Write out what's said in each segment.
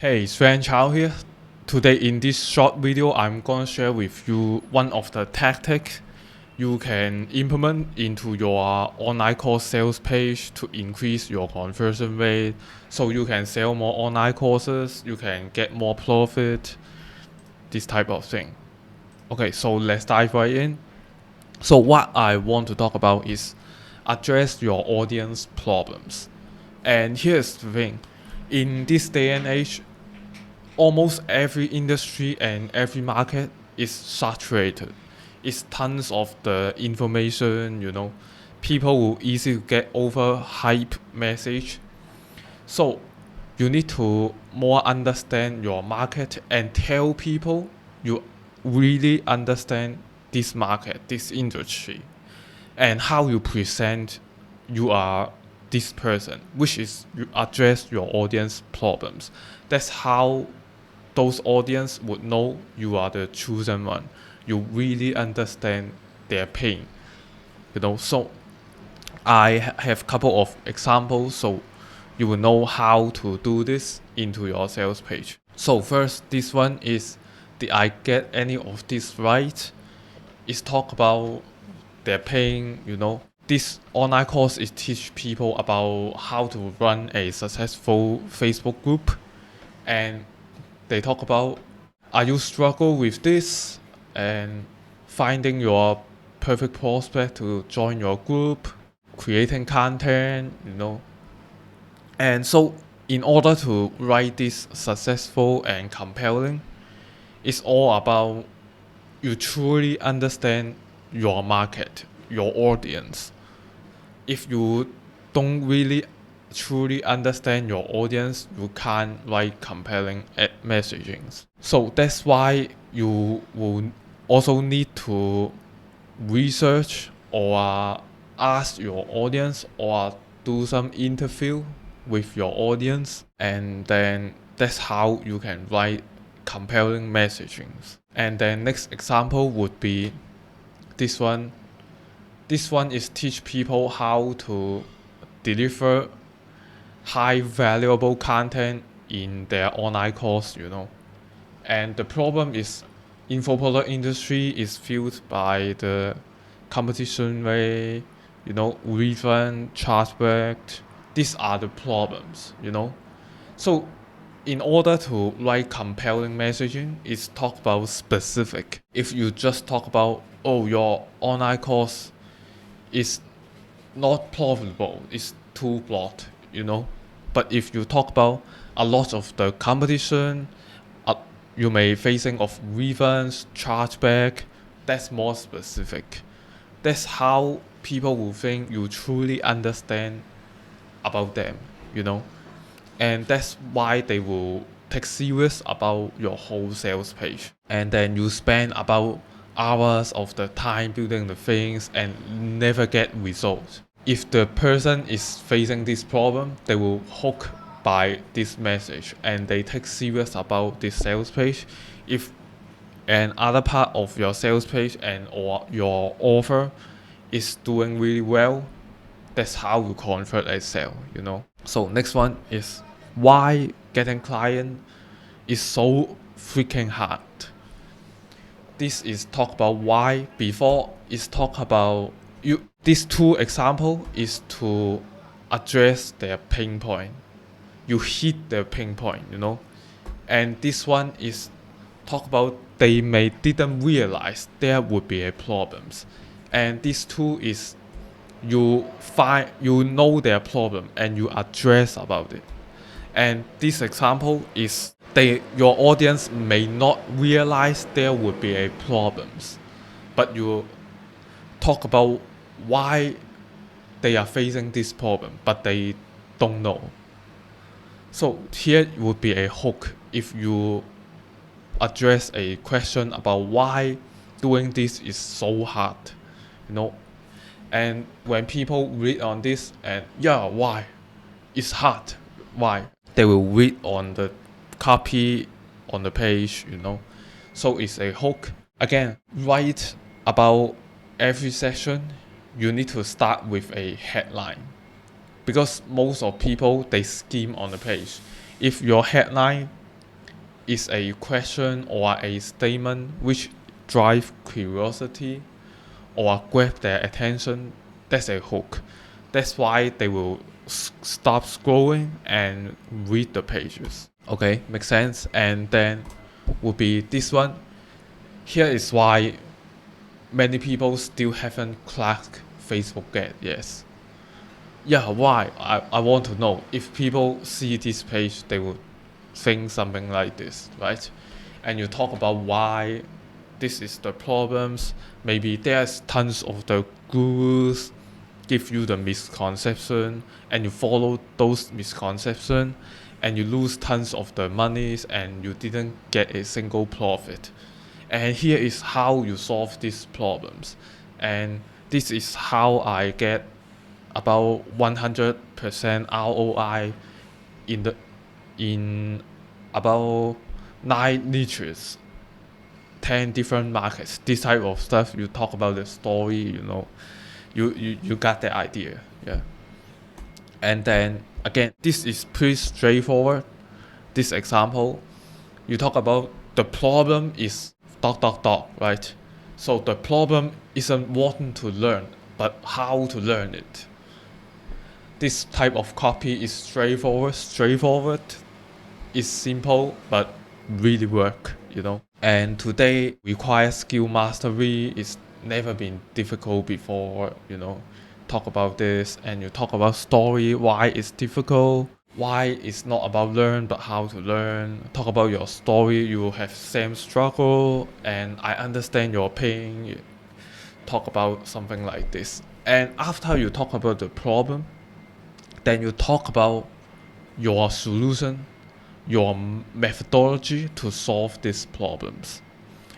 Hey, Sven Chow here. Today in this short video, I'm gonna share with you one of the tactics you can implement into your online course sales page to increase your conversion rate so you can sell more online courses, you can get more profit, this type of thing. Okay, so let's dive right in. So what I want to talk about is address your audience problems. And here's the thing. In this day and age, almost every industry and every market is saturated. It's tons of the information. People will easily get over hype message. So you need to more understand your market and tell people you really understand this market, this industry, and how you present you are this person, which is you address your audience problems. That's how those audience would know you are the chosen one. You really understand their pain. So I have a couple of examples so you will know how to do this into your sales page. So first, this one is, did I get any of this right? It's talk about their pain. This online course is teach people about how to run a successful Facebook group, and they talk about, are you struggle with this and finding your perfect prospect to join your group, creating content. And so in order to write this successful and compelling, it's all about you truly understand your market, your audience. If you don't really truly understand your audience, you can't write compelling messaging. So that's why you will also need to research or ask your audience or do some interview with your audience, and then that's how you can write compelling messaging. And then next example would be this one. This one is teach people how to deliver high valuable content in their online course. And the problem is infoproduct industry is fueled by the competition rate, refund, chargeback. These are the problems. So in order to write compelling messaging, it's talk about specific. If you just talk about, oh, your online course is not profitable, it's too broad. But if you talk about a lot of the competition, you may facing of refunds, chargeback, that's more specific. That's how people will think you truly understand about them. And that's why they will take serious about your whole sales page. And then you spend about hours of the time building the things and never get results. If the person is facing this problem, they will hook by this message and they take serious about this sales page. If an other part of your sales page and or your offer is doing really well, that's how you convert a sale. So next one is, why getting client is so freaking hard. This is talk about why. Before is talk about you. These two example is to address their pain point. You hit their pain point. And this one is talk about they may didn't realize there would be a problems. And this two is you know their problem and you address about it. And this example is your audience may not realize there would be a problems, but you talk about why they are facing this problem, but they don't know. So here would be a hook if you address a question about why doing this is so hard. And when people read on this and why it's hard, why, they will read on the copy on the page. So it's a hook. Again, write about every section. You need to start with a headline, because most of people they skim on the page. If your headline is a question or a statement which drive curiosity or grab their attention, that's a hook. That's why they will stop scrolling and read the pages. Okay, makes sense. And then would be this one. Here is why many people still haven't cracked Facebook yet. Yes. Yeah, why? I want to know. If people see this page, they would think something like this, right? And you talk about why this is the problems. Maybe there's tons of the gurus give you the misconception and you follow those misconceptions and you lose tons of the monies and you didn't get a single profit. And here is how you solve these problems. And this is how I get about 100% ROI in about 9 niches, 10 different markets. This type of stuff, you talk about the story, you got the idea. Yeah. And then again, this is pretty straightforward. This example, you talk about the problem is ... right? So the problem isn't wanting to learn, but how to learn it. This type of copy is straightforward, is simple, but really work. And today requires skill mastery. It's never been difficult before. Talk about this and you talk about story, why it's difficult, why it's not about learn but how to learn. Talk about your story, you have same struggle and I understand your pain. Talk about something like this. And after you talk about the problem, then you talk about your solution, your methodology to solve these problems.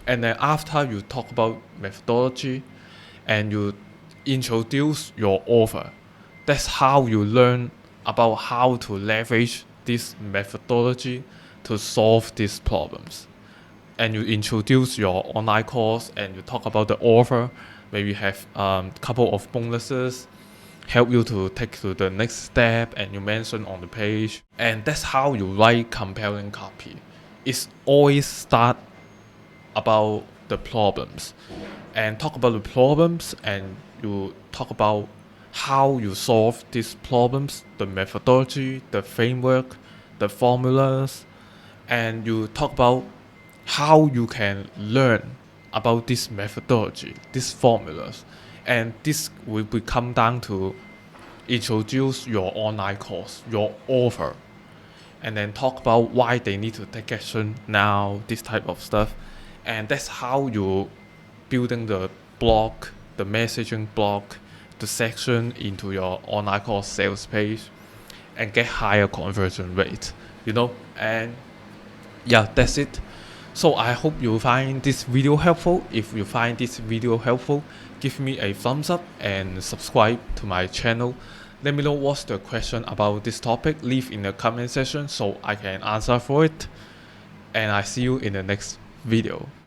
And then after you talk about methodology and you introduce your offer, that's how you learn about how to leverage this methodology to solve these problems. And you introduce your online course and you talk about the offer, maybe have a couple of bonuses, help you to take to the next step, and you mention on the page. And that's how you write compelling copy. It's always start about the problems and talk about the problems and you talk about how you solve these problems, the methodology, the framework, the formulas, and you talk about how you can learn about this methodology, these formulas. And this will come down to introduce your online course, your offer, and then talk about why they need to take action now, this type of stuff. And that's how you building the blog, the messaging blog, the section into your online course sales page and get higher conversion rate. And yeah, that's it. So I hope you find this video helpful. If you find this video helpful, give me a thumbs up and subscribe to my channel. Let me know what's the question about this topic. Leave in the comment section so I can answer for it. And I see you in the next video.